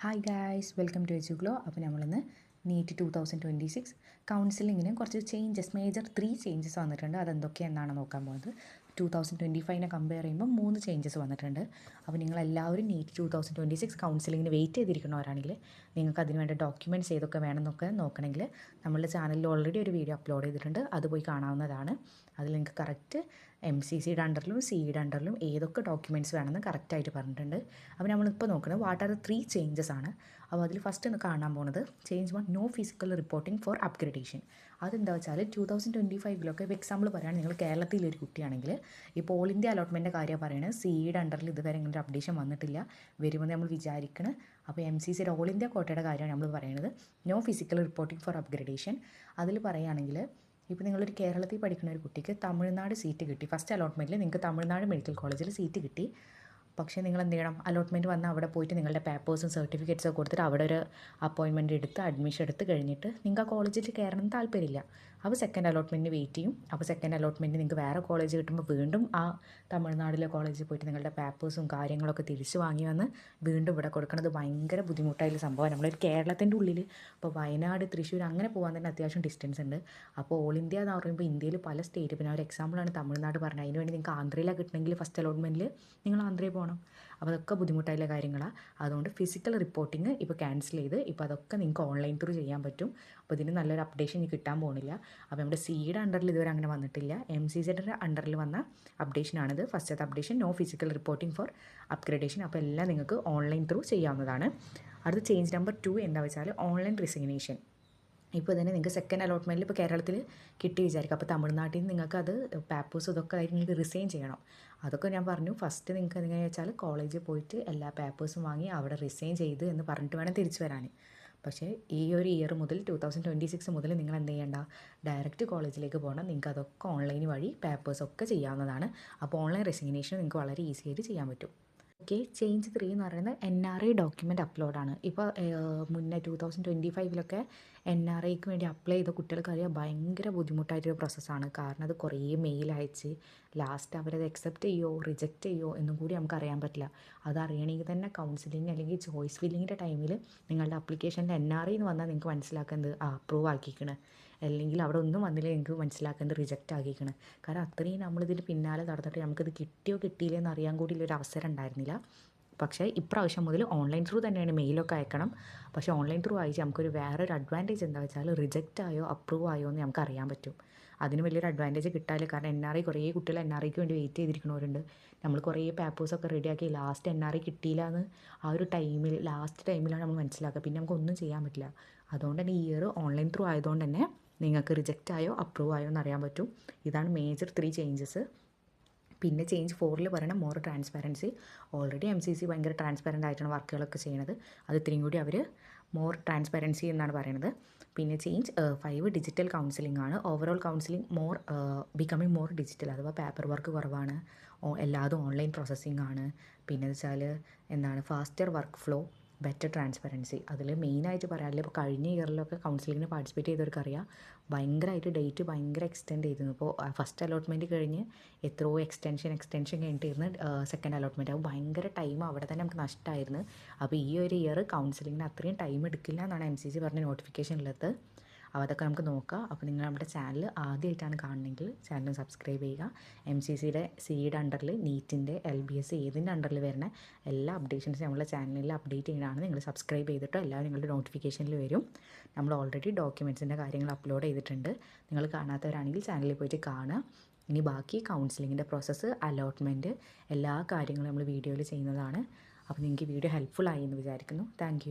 Hi guys, welcome to Eduglow. അപ്പോൾ നമ്മളിന്ന് NEET 2026 കൗൺസിലിങ്ങിന് കുറച്ച് മേജർ 3 ചേഞ്ചസ് വന്നിട്ടുണ്ട്. അതെന്തൊക്കെയെന്നാണ് നോക്കാൻ പോകുന്നത്. 2025 കമ്പയർ ചെയ്യുമ്പോൾ 3 ചേഞ്ചസ് വന്നിട്ടുണ്ട്. അപ്പോൾ നിങ്ങളെല്ലാവരും നീറ്റ് 2026 കൗൺസിലിങ്ങിന് വെയിറ്റ് ചെയ്തിരിക്കുന്നവരാണെങ്കിൽ നിങ്ങൾക്ക് അതിന് വേണ്ട ഡോക്യുമെൻറ്റ്സ് ഏതൊക്കെ വേണമെന്നൊക്കെ നോക്കണമെങ്കിൽ നമ്മളുടെ ചാനലിൽ ഓൾറെഡി ഒരു വീഡിയോ അപ്ലോഡ് ചെയ്തിട്ടുണ്ട്. അത് പോയി കാണാവുന്നതാണ്. അതിൽ നിങ്ങൾക്ക് കറക്റ്റ് MCCയുടെ അണ്ടറിലും CEയുടെ അണ്ടറിലും ഏതൊക്കെ ഡോക്യുമെൻറ്റ്സ് വേണമെന്ന് കറക്റ്റായിട്ട് പറഞ്ഞിട്ടുണ്ട്. അപ്പോൾ നമ്മളിപ്പോൾ നോക്കുന്നത് വാട്ട് ആർ ദ 3 ചേഞ്ചസ് ആണ്. അപ്പോൾ അതിൽ ഫസ്റ്റ് ഒന്ന് കാണാൻ പോകുന്നത് change 1, no physical reporting for upgradation. അതെന്താ വെച്ചാൽ 2025 ഇപ്പോൾ എക്സാമ്പിൾ പറയുകയാണെങ്കിൽ നിങ്ങൾ കേരളത്തിലൊരു കുട്ടിയാണെങ്കിൽ ഇപ്പോൾ ഓൾ ഇന്ത്യ അലോട്ട്മെൻറ്റിൻ്റെ കാര്യം പറയുന്നത് CEയുടെ അണ്ടറിൽ ഇതുവരെ ഇങ്ങനെ ഒരു അപ്ഡേഷൻ വന്നിട്ടില്ല, വരുമെന്ന് നമ്മൾ വിചാരിക്കണം. അപ്പോൾ MCCയുടെ ഓൾ ഇന്ത്യ കോട്ടയുടെ കാര്യമാണ് നമ്മൾ പറയുന്നത്. No physical reporting for upgradation. അതിൽ പറയുകയാണെങ്കിൽ ഇപ്പോൾ നിങ്ങളൊരു കേരളത്തിൽ പഠിക്കുന്ന ഒരു കുട്ടിക്ക് തമിഴ്നാട് സീറ്റ് കിട്ടി. ഫസ്റ്റ് അലോട്ട്മെൻറ്റിൽ നിങ്ങൾക്ക് തമിഴ്നാട് മെഡിക്കൽ കോളേജിൽ സീറ്റ് കിട്ടി. പക്ഷേ നിങ്ങൾ എന്ത് ചെയ്യണം, അലോട്ട്മെൻറ്റ് വന്ന് അവിടെ പോയിട്ട് നിങ്ങളുടെ പേപ്പേഴ്സും സർട്ടിഫിക്കറ്റ്സും ഒക്കെ കൊടുത്തിട്ട് അവിടെ ഒരു അപ്പോയിൻമെൻറ്റ് എടുത്ത് അഡ്മിഷൻ എടുത്ത് കഴിഞ്ഞിട്ട് നിങ്ങൾക്ക് ആ കോളേജിൽ കയറണം താല്പര്യമില്ല. അപ്പോൾ സെക്കൻഡ് അലോട്ട്മെൻറ്റിന് വെയിറ്റ് ചെയ്യും. അപ്പോൾ സെക്കൻഡ് അലോട്ട്മെൻറ്റ് നിങ്ങൾക്ക് വേറെ കോളേജ് കിട്ടുമ്പോൾ വീണ്ടും ആ തമിഴ്നാട്ടിലെ കോളേജിൽ പോയിട്ട് നിങ്ങളുടെ പേപ്പേഴ്സും കാര്യങ്ങളൊക്കെ തിരിച്ച് വാങ്ങി വന്ന് വീണ്ടും ഇവിടെ കൊടുക്കുന്നത് ഭയങ്കര ബുദ്ധിമുട്ടായിട്ടുള്ള സംഭവമാണ്. നമ്മളൊരു കേരളത്തിൻ്റെ ഉള്ളിൽ ഇപ്പോൾ വയനാട്, തൃശ്ശൂർ അങ്ങനെ പോകാൻ തന്നെ അത്യാവശ്യം ഡിസ്റ്റൻസ് ഉണ്ട്. അപ്പോൾ ഓൾ ഇന്ത്യ എന്ന് പറയുമ്പോൾ ഇന്ത്യയിൽ പല സ്റ്റേറ്റ്, പിന്നെ ഒരു എക്സാമ്പിളാണ് തമിഴ്നാട് പറഞ്ഞത്. അതിന് വേണ്ടി നിങ്ങൾക്ക് ആന്ധ്രയിലാണ് കിട്ടണമെങ്കിൽ ഫസ്റ്റ് അലോട്ട്മെൻറ്റിൽ നിങ്ങൾ ആന്ധ്രയിൽ പോകണം. അപ്പോൾ അതൊക്കെ ബുദ്ധിമുട്ടായിട്ടുള്ള കാര്യങ്ങളാണ്. അതുകൊണ്ട് ഫിസിക്കൽ റിപ്പോർട്ടിങ് ഇപ്പോൾ ക്യാൻസൽ ചെയ്ത് ഇപ്പോൾ അതൊക്കെ നിങ്ങൾക്ക് ഓൺലൈൻ ത്രൂ ചെയ്യാൻ പറ്റും. അപ്പോൾ ഇതിന് നല്ലൊരു അപ്ഡേഷൻ ഇനി കിട്ടാൻ പോകുന്നില്ല. അപ്പോൾ നമ്മുടെ CEയുടെ അണ്ടറിൽ ഇതുവരെ അങ്ങനെ വന്നിട്ടില്ല. MCCയുടെ അണ്ടറിൽ വന്ന അപ്ഡേഷനാണിത്. ഫസ്റ്റത്തെ updation no physical reporting for upgradation. അപ്പോൾ എല്ലാം നിങ്ങൾക്ക് ഓൺലൈൻ ത്രൂ ചെയ്യാവുന്നതാണ്. അടുത്ത ചേഞ്ച് നമ്പർ 2 എന്താ വെച്ചാൽ ഓൺലൈൻ റിസിഗ്നേഷൻ. ഇപ്പോൾ തന്നെ നിങ്ങൾക്ക് സെക്കൻഡ് അലോട്ട്മെൻറ്റിൽ ഇപ്പോൾ കേരളത്തിൽ കിട്ടി വിചാരിക്കും. അപ്പോൾ തമിഴ്നാട്ടിൽ നിന്ന് നിങ്ങൾക്ക് അത് പേപ്പേഴ്സ് ഇതൊക്കെ ആയിട്ട് നിങ്ങൾക്ക് റിസൈൻ ചെയ്യണം. അതൊക്കെ ഞാൻ പറഞ്ഞു. ഫസ്റ്റ് നിങ്ങൾക്ക് എങ്ങനെയാണെന്ന് വെച്ചാൽ കോളേജിൽ പോയിട്ട് എല്ലാ പേപ്പേഴ്സും വാങ്ങി അവിടെ റിസൈൻ ചെയ്ത് എന്ന് പറഞ്ഞിട്ട് വേണം തിരിച്ചു വരാൻ. പക്ഷേ ഈ ഒരു ഇയർ മുതൽ 2026 മുതൽ നിങ്ങൾ എന്ത് ചെയ്യേണ്ട, ഡയറക്റ്റ് കോളേജിലേക്ക് പോകണം. നിങ്ങൾക്ക് അതൊക്കെ ഓൺലൈൻ വഴി പേപ്പേഴ്സൊക്കെ ചെയ്യാവുന്നതാണ്. അപ്പോൾ ഓൺലൈൻ റെസിഗ്നേഷൻ നിങ്ങൾക്ക് വളരെ ഈസി ആയിട്ട് ചെയ്യാൻ പറ്റും. ഓക്കെ, ചേഞ്ച് 3 എന്ന് പറയുന്നത് NRI ഡോക്യുമെൻ്റ് അപ്ലോഡാണ്. ഇപ്പോൾ മുന്നേ 2025 NRIക്ക് വേണ്ടി അപ്ലൈ ചെയ്ത കുട്ടികൾക്കറിയാം ഭയങ്കര ബുദ്ധിമുട്ടായിട്ടൊരു പ്രോസസ്സാണ്. കാരണം അത് കുറേ മെയിൽ അയച്ച് ലാസ്റ്റ് അവരത് അക്സെപ്റ്റ് ചെയ്യുമോ റിജക്റ്റ് ചെയ്യുമോ എന്നും കൂടി നമുക്കറിയാൻ പറ്റില്ല. അതറിയണമെങ്കിൽ തന്നെ കൗൺസിലിംഗ് അല്ലെങ്കിൽ ചോയ്സ് ഫില്ലിങ്ങിൻ്റെ ടൈമിൽ നിങ്ങളുടെ അപ്ലിക്കേഷനിൽ NRI എന്ന് വന്നാൽ നിങ്ങൾക്ക് മനസ്സിലാക്കുന്നത് അപ്രൂവ് ആക്കിക്കണ്, അല്ലെങ്കിൽ അവിടെ ഒന്നും വന്നില്ല നിങ്ങൾക്ക് മനസ്സിലാക്കുന്നത് റിജക്റ്റ് ആക്കിക്കണം. കാരണം അത്രയും നമ്മളിതിന് പിന്നാലെ നടന്നിട്ട് നമുക്കിത് കിട്ടിയോ കിട്ടിയില്ലേ എന്ന് അറിയാൻ കൂടി ഒരു അവസരം ഉണ്ടായിരുന്നില്ല. പക്ഷേ ഇപ്രാവശ്യം മുതൽ ഓൺലൈൻ ത്രൂ തന്നെയാണ് മെയിലൊക്കെ അയക്കണം. പക്ഷേ ഓൺലൈൻ ത്രൂ അയച്ച് നമുക്കൊരു വേറൊരു അഡ്വാൻറ്റേജ് എന്താ വെച്ചാൽ റിജക്റ്റ് ആയോ അപ്രൂവ് ആയോ എന്ന് നമുക്ക് അറിയാൻ പറ്റും. അതിന് വലിയൊരു അഡ്വാൻറ്റേജ് കിട്ടാറില്ല. കാരണം NRI കുറേ കുട്ടികൾ NRIക്ക് വേണ്ടി വെയിറ്റ് ചെയ്തിരിക്കുന്നവരുണ്ട്. നമ്മൾ കുറേ പേപ്പേഴ്സൊക്കെ റെഡിയാക്കി ലാസ്റ്റ് NRI കിട്ടിയില്ല എന്ന് ആ ഒരു ടൈമിൽ ലാസ്റ്റ് ടൈമിലാണ് നമ്മൾ മനസ്സിലാക്കുക. പിന്നെ നമുക്കൊന്നും ചെയ്യാൻ പറ്റില്ല. അതുകൊണ്ട് തന്നെ ഈ ഇയർ ഓൺലൈൻ ത്രൂ ആയതുകൊണ്ട് തന്നെ നിങ്ങൾക്ക് റിജക്റ്റ് ആയോ അപ്രൂവ് ആയോ എന്ന് അറിയാൻ പറ്റും. ഇതാണ് മേജർ 3 ചേഞ്ചസ്. പിന്നെ ചേഞ്ച് 4 പറയണം മോർ ട്രാൻസ്പാരൻസി. ഓൾറെഡി MCC ഭയങ്കര ട്രാൻസ്പാരൻ്റ് ആയിട്ടാണ് വർക്കുകളൊക്കെ ചെയ്യുന്നത്. അത് ഇത്രയും കൂടി അവർ മോർ ട്രാൻസ്പാരൻസി എന്നാണ് പറയുന്നത്. പിന്നെ ചേഞ്ച് 5 ഡിജിറ്റൽ കൗൺസിലിംഗ് ആണ്. Overall counselling becoming more digital, അഥവാ പേപ്പർ വർക്ക് കുറവാണ്, എല്ലാതും ഓൺലൈൻ പ്രോസസ്സിംഗ് ആണ്. പിന്നെ വെച്ചാൽ എന്താണ് faster workflow, better transparency. അതിൽ മെയിനായിട്ട് പറയാറില്ല, ഇപ്പോൾ കഴിഞ്ഞ ഇയറിലൊക്കെ കൗൺസിലിങ്ങിന് പാർട്ടിസിപ്പേറ്റ് ചെയ്തവർക്കറിയാം ഭയങ്കരമായിട്ട് ഡേറ്റ് ഭയങ്കര എക്സ്റ്റെൻഡ് ചെയ്തിരുന്നു. ഇപ്പോൾ ഫസ്റ്റ് അലോട്ട്മെൻറ്റ് കഴിഞ്ഞ് എത്രയോ എക്സ്റ്റൻഷൻ കഴിഞ്ഞിട്ടിരുന്ന് സെക്കൻഡ് അലോട്ട്മെൻറ്റ്. അപ്പോൾ ഭയങ്കര ടൈം അവിടെ തന്നെ നമുക്ക് നഷ്ടമായിരുന്നു. അപ്പോൾ ഈ ഒരു ഇയർ കൗൺസിലിങ്ങിന് അത്രയും ടൈം എടുക്കില്ല എന്നാണ് MCC പറഞ്ഞ നോട്ടിഫിക്കേഷൻ ഉള്ളത്. അപ്പോൾ അതൊക്കെ നമുക്ക് നോക്കാം. അപ്പോൾ നിങ്ങൾ നമ്മുടെ ചാനൽ ആദ്യമായിട്ടാണ് കാണണമെങ്കിൽ ചാനൽ സബ്സ്ക്രൈബ് ചെയ്യുക. MCCയുടെ CEയുടെ അണ്ടറിൽ നീറ്റിൻ്റെ LBS ഏതിൻ്റെ അണ്ടറിൽ വരുന്ന എല്ലാ അപ്ഡേഷൻസും നമ്മുടെ ചാനലിൽ അപ്ഡേറ്റ് ചെയ്യുന്നതാണ്. നിങ്ങൾ സബ്സ്ക്രൈബ് ചെയ്തിട്ടോ എല്ലാവരും നിങ്ങളുടെ നോട്ടിഫിക്കേഷനിൽ വരും. നമ്മൾ ഓൾറെഡി ഡോക്യുമെൻറ്റ്സിൻ്റെ കാര്യങ്ങൾ അപ്ലോഡ് ചെയ്തിട്ടുണ്ട്. നിങ്ങൾ കാണാത്തവരാണെങ്കിൽ ചാനലിൽ പോയിട്ട് കാണുക. ഇനി ബാക്കി കൗൺസിലിങ്ങിൻ്റെ പ്രോസസ്സ്, അലോട്ട്മെൻറ്റ്, എല്ലാ കാര്യങ്ങളും നമ്മൾ വീഡിയോയിൽ ചെയ്യുന്നതാണ്. അപ്പോൾ നിങ്ങൾക്ക് വീഡിയോ ഹെൽപ്ഫുൾ ആയി എന്ന് വിചാരിക്കുന്നു. താങ്ക്